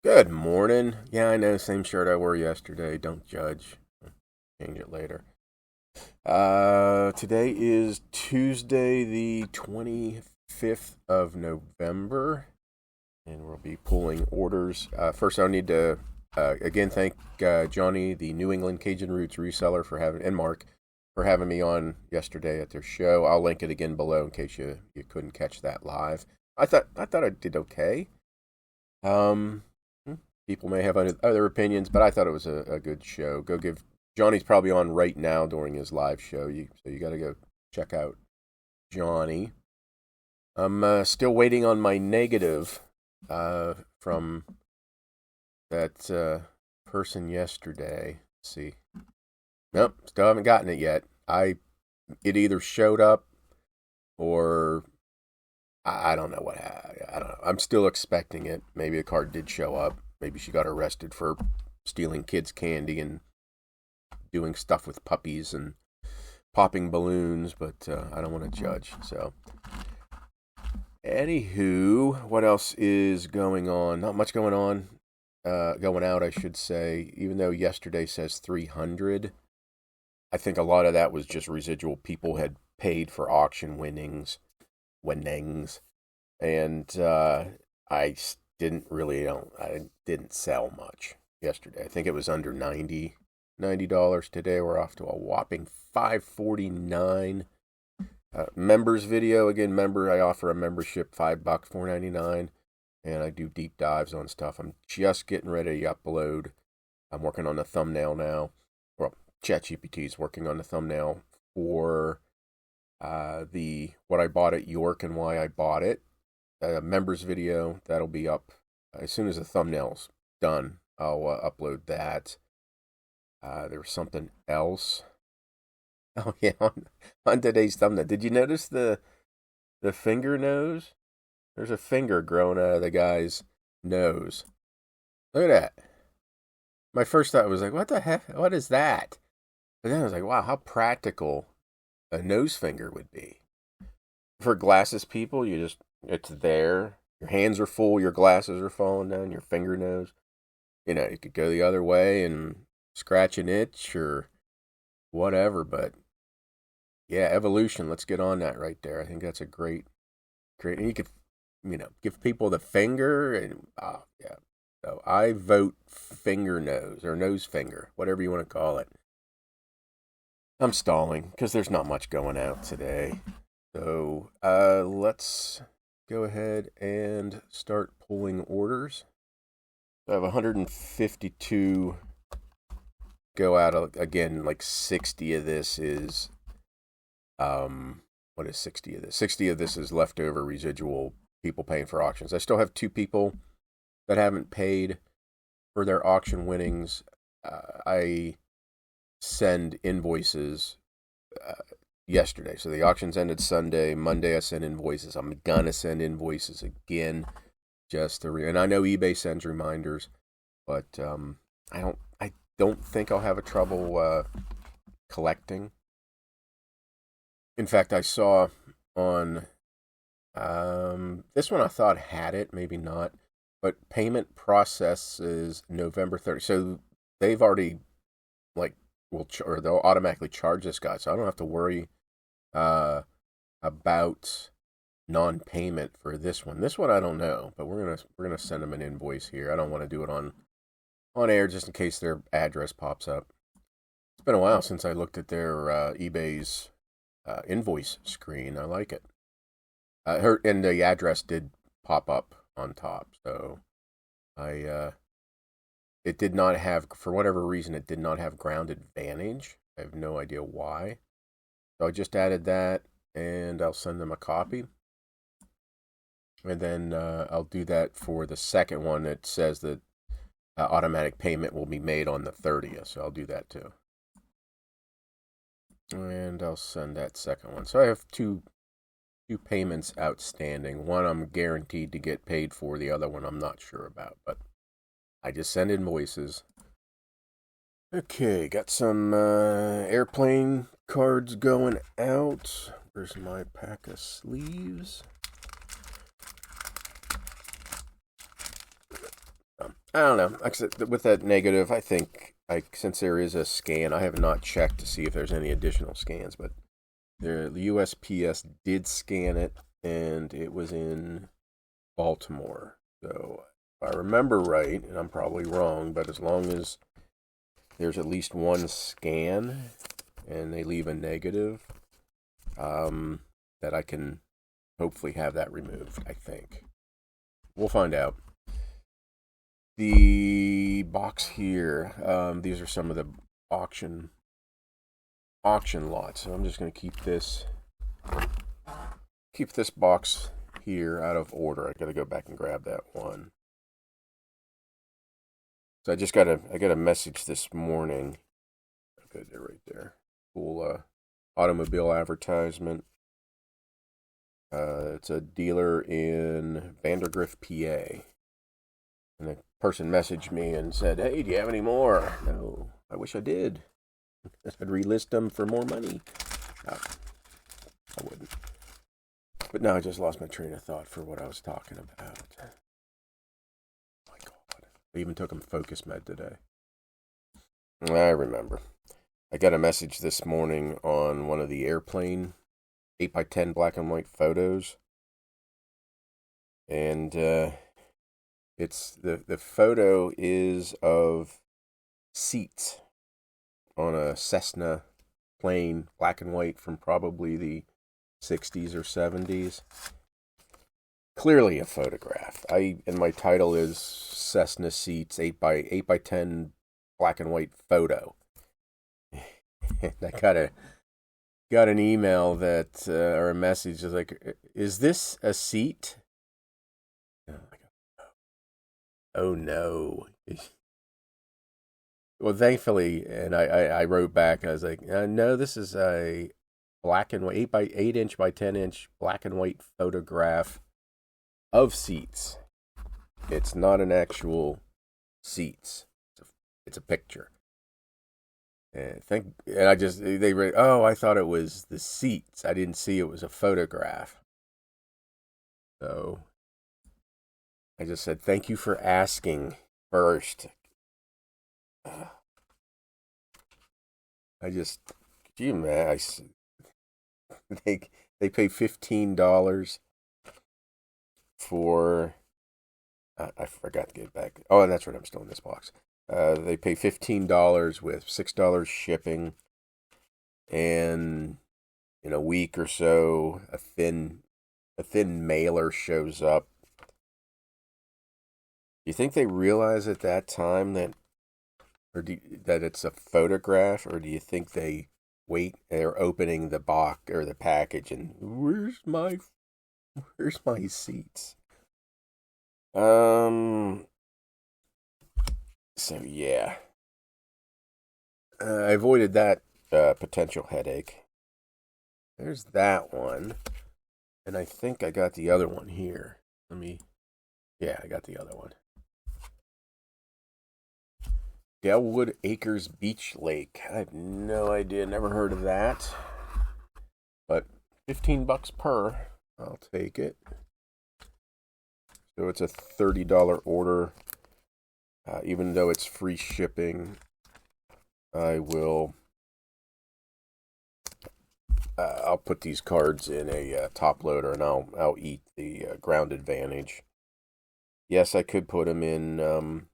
Good morning. Yeah, I know, same shirt I wore yesterday. Don't judge. Change it later. Today is Tuesday, the 25th of November, and we'll be pulling orders. First, I'll need to again thank Johnny, the New England Cajun Roots reseller, and Mark for having me on yesterday at their show. I'll link it again below in case you couldn't catch that live. I thought I did okay. Um, People may have other opinions, but I thought it was a good show. Go give Johnny's probably on right now during his live show. So you got to go check out Johnny. I'm still waiting on my negative from that person yesterday. Let's see. Nope, still haven't gotten it yet. It either showed up or I don't know what. I don't know. I'm still expecting it. Maybe the card did show up. Maybe she got arrested for stealing kids' candy and doing stuff with puppies and popping balloons, but I don't want to judge. So, anywho, what else is going on? Not much going on. Going out, I should say. Even though yesterday says 300, I think a lot of that was just residual. People had paid for auction winnings, and I didn't sell much yesterday. I think it was under $90 today. We're off to a whopping $549. Members video again. I offer a membership, $5, $4.99, and I do deep dives on stuff. I'm just getting ready to upload. I'm working on the thumbnail now. Well, ChatGPT is working on the thumbnail for the what I bought at York and why I bought it. Members video that'll be up as soon as the thumbnail's done. I'll upload that. There was something else. Oh yeah, on today's thumbnail. Did you notice the finger nose? There's a finger growing out of the guy's nose. Look at that. My first thought was like, what the heck? What is that? But then I was like, wow, how practical a nose finger would be. For glasses people, it's there. Your hands are full, your glasses are falling down, your finger nose. You could go the other way and scratch an itch or whatever, but yeah, evolution, let's get on that right there. I think that's a great, and you could, give people the finger and, yeah. So I vote finger nose or nose finger, whatever you want to call it. I'm stalling because there's not much going out today. So let's go ahead and start pulling orders. I have 152 go out. Again, like 60 of this is, what is 60 of this? 60 of this is leftover residual people paying for auctions. I still have 2 people that haven't paid for their auction winnings. I send invoices yesterday. So the auctions ended Sunday. Monday I sent invoices. I'm gonna send invoices again, just to and I know eBay sends reminders, but I don't think I'll have a trouble collecting. In fact, I saw on this one I thought had it, maybe not, but payment process is November 30th. So they've already or they'll automatically charge this guy, so I don't have to worry about non-payment for this one. This one I don't know, but we're gonna send them an invoice here. I don't want to do it on air just in case their address pops up. It's been a while since I looked at their eBay's invoice screen. I like it. And the address did pop up on top, so it did not have, for whatever reason, it did not have Ground Advantage. I have no idea why. So I just added that, and I'll send them a copy. And then I'll do that for the second one. It says that automatic payment will be made on the 30th, so I'll do that too. And I'll send that second one. So I have two payments outstanding. One I'm guaranteed to get paid for. The other one I'm not sure about, but I just send invoices. Okay, got some airplane cards going out. Where's my pack of sleeves? I don't know. Like I said, with that negative, I think since there is a scan, I have not checked to see if there's any additional scans, but the USPS did scan it, and it was in Baltimore. So if I remember right, and I'm probably wrong, but as long as there's at least one scan and they leave a negative, that I can hopefully have that removed, I think. We'll find out. The box here, these are some of the auction lots. So I'm just going to keep this box here out of order. I got to go back and grab that one. So I got a message this morning. Okay, they're right there. Cool automobile advertisement. It's a dealer in Vandergrift, PA. And the person messaged me and said, "Hey, do you have any more?" No, I wish I did. I'd relist them for more money. No, I wouldn't. But now I just lost my train of thought for what I was talking about. My God. I even took a focus med today. I remember. I got a message this morning on one of the airplane 8x10 black and white photos. And it's the photo is of seats on a Cessna plane, black and white, from probably the 60s or 70s. Clearly a photograph. And my title is Cessna seats 8x10 black and white photo. I got an email that or a message is like, "Is this a seat?" Oh no. Well, thankfully, and I wrote back, I was like, "No, this is a black and white 8 inch by 10 inch black and white photograph of seats. It's not an actual seats. It's a picture." And they read, "Oh, I thought it was the seats. I didn't see it was a photograph." So I just said, "Thank you for asking first." They pay $15 for, I forgot to get it back. Oh, and that's right, I'm still in this box. They pay $15 with $6 shipping, and in a week or so, a thin mailer shows up. You think they realize at that time that it's a photograph, or do you think they're opening the box or the package and where's my seats? So yeah, I avoided that potential headache. There's that one, and I think I got the other one here. I got the other one. Delwood Acres Beach Lake. I have no idea, never heard of that. But $15 per, I'll take it. So it's a $30 order. Even though it's free shipping, I will. I'll put these cards in a top loader, and I'll eat the ground advantage. Yes, I could put them in.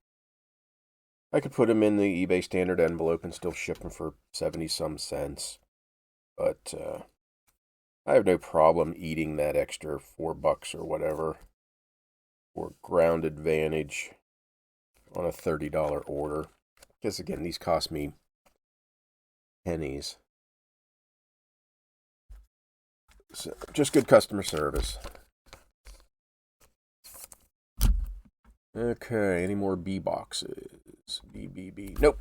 I could put them in the eBay standard envelope and still ship them for 70-some cents. But I have no problem eating that extra $4 or whatever for ground advantage on a $30 order. Because again, these cost me pennies. So, just good customer service. Okay, any more B boxes? B. Nope.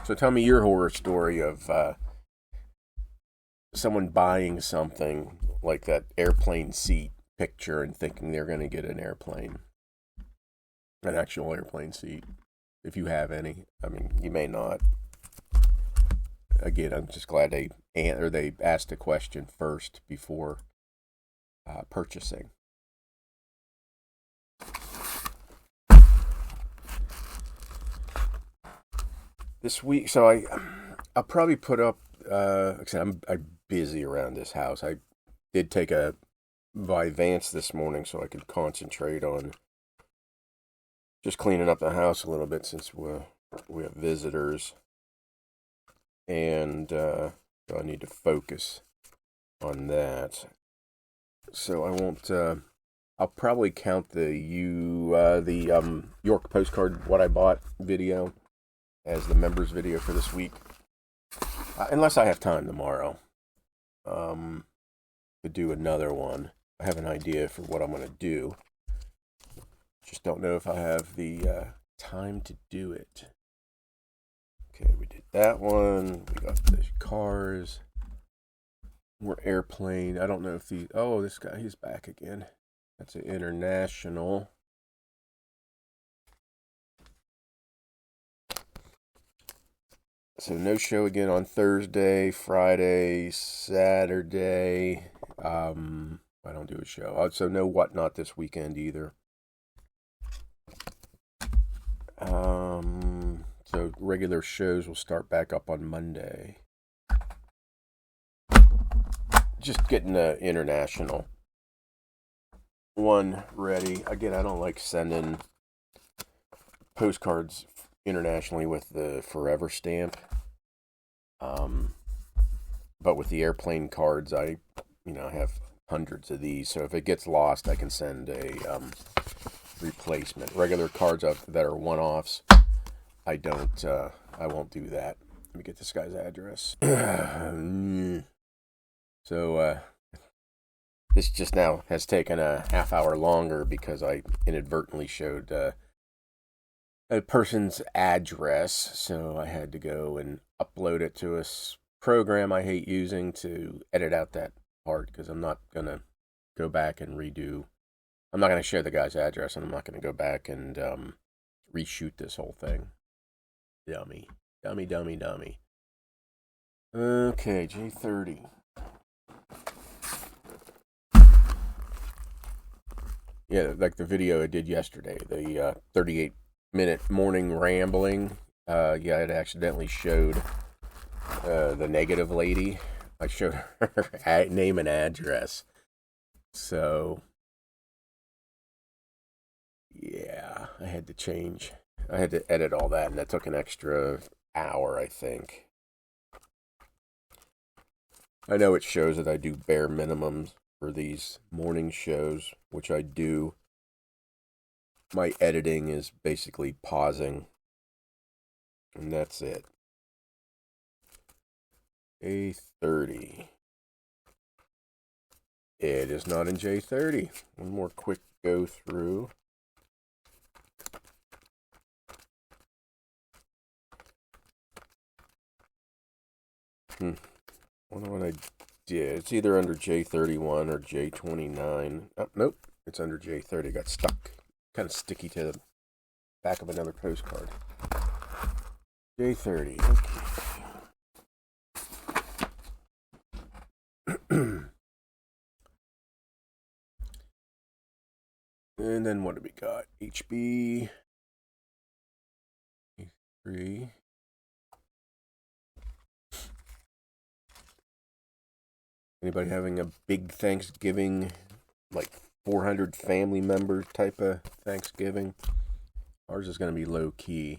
So tell me your horror story of someone buying something like that airplane seat picture and thinking they're going to get an actual airplane seat, if you have any. I mean, you may not. Again, I'm just glad they asked a question first before purchasing. This week, so I'll probably put up. Like I said, I'm busy around this house. I did take a Vyvanse this morning so I could concentrate on just cleaning up the house a little bit since we have visitors, and so I need to focus on that. So I won't. I'll probably count the York postcard what I bought video as the members video for this week, unless I have time tomorrow to do another one. I have an idea for what I'm going to do. Just don't know if I have the time to do it. Okay, we did that one. We got the cars. More airplane. I don't know if this guy, he's back again. That's an international. So no show again on Thursday, Friday, Saturday. I don't do a show. So no Whatnot this weekend either. So regular shows will start back up on Monday. Just getting the international one ready. Again, I don't like sending postcards internationally with the forever stamp. But with the airplane cards, I have hundreds of these. So if it gets lost, I can send a replacement. Regular cards that are one-offs, I won't do that. Let me get this guy's address. So this just now has taken a half hour longer because I inadvertently showed a person's address, so I had to go and upload it to a program I hate using to edit out that part, because I'm not going to go back and redo. I'm not going to share the guy's address, and I'm not going to go back and reshoot this whole thing. Dummy. Okay, J30. Yeah, like the video I did yesterday, the 38-minute morning rambling. It accidentally showed the negative lady. I showed her name and address. So, yeah, I had to edit all that, and that took an extra hour, I think. I know it shows that I do bare minimums for these morning shows, which I do. My editing is basically pausing, and that's it. A30. It is not in J30. One more quick go through. Wonder what I did. It's either under J31 or J29. Oh, nope. It's under J30. Got stuck. Kind of sticky to the back of another postcard. J30. Okay. And then what do we got? HB. A3. Anybody having a big Thanksgiving, like 400 family members type of Thanksgiving? Ours is going to be low key,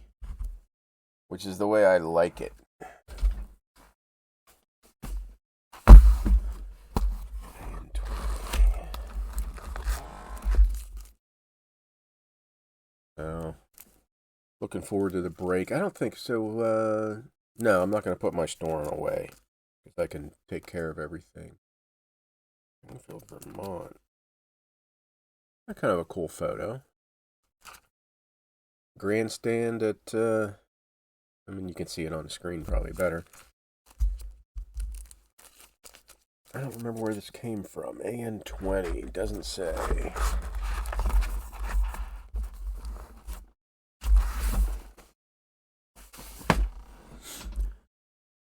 which is the way I like it. So, looking forward to the break. I don't think so. No, I'm not going to put my storing away, because I can take care of everything. Enfield, Vermont. That's kind of a cool photo. Grandstand at, you can see it on the screen probably better. I don't remember where this came from. AN20, doesn't say.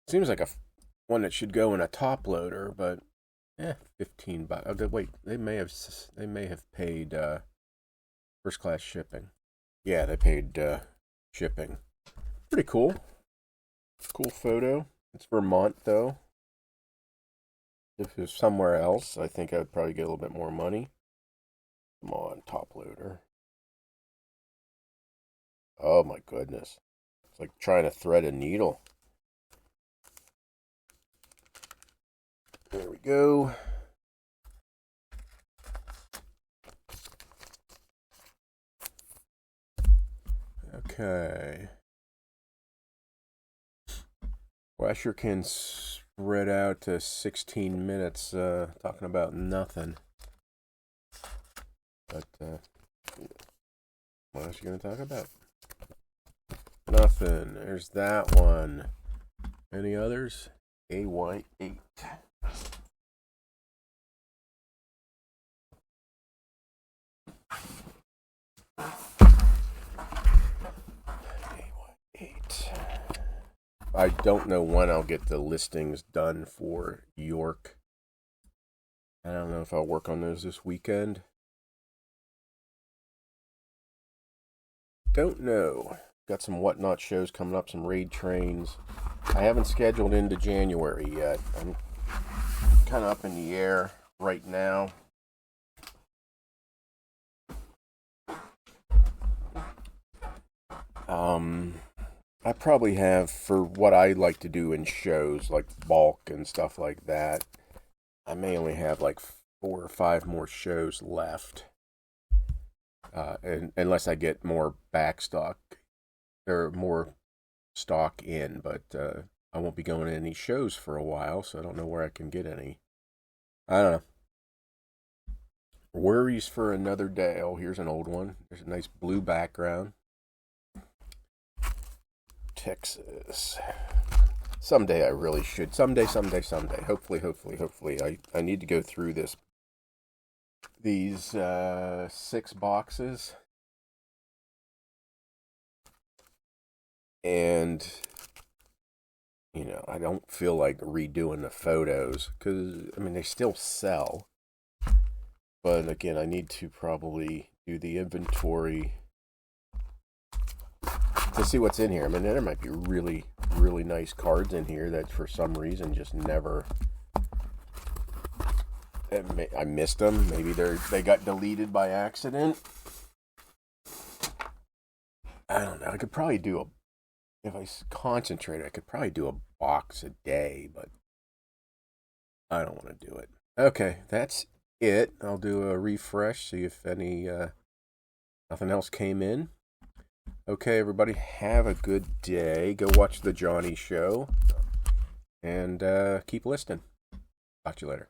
Seems like one that should go in a top loader, but $15. Oh, wait, they may have paid first class shipping. Yeah, they paid shipping. Pretty cool. Cool photo. It's Vermont though. If it was somewhere else, I think I'd probably get a little bit more money. Come on, top loader. Oh my goodness. It's like trying to thread a needle. There we go. Okay. Well, I sure can spread out to 16 minutes talking about nothing. But what else are you going to talk about? Nothing. There's that one. Any others? AY8. I don't know when I'll get the listings done for York. I don't know if I'll work on those this weekend. Don't know. Got some whatnot shows coming up, some raid trains. I haven't scheduled into January yet. I'm kind of up in the air right now. I probably have, for what I like to do in shows, like bulk and stuff like that, I may only have like 4 or 5 more shows left. And unless I get more backstock, or more stock in, but I won't be going to any shows for a while, so I don't know where I can get any. I don't know. Worries for another day. Oh, here's an old one. There's a nice blue background. Texas. Someday I really should. Someday. Hopefully. I need to go through these 6 boxes. And, I don't feel like redoing the photos because, they still sell. But again, I need to probably do the inventory to see what's in here. There might be really, really nice cards in here that for some reason just never... I missed them. Maybe they got deleted by accident. I don't know. I could probably do if I concentrate, I could probably do a box a day, but I don't want to do it. Okay, that's it. I'll do a refresh, see if nothing else came in. Okay, everybody, have a good day. Go watch the Johnny Show, and keep listening. Talk to you later.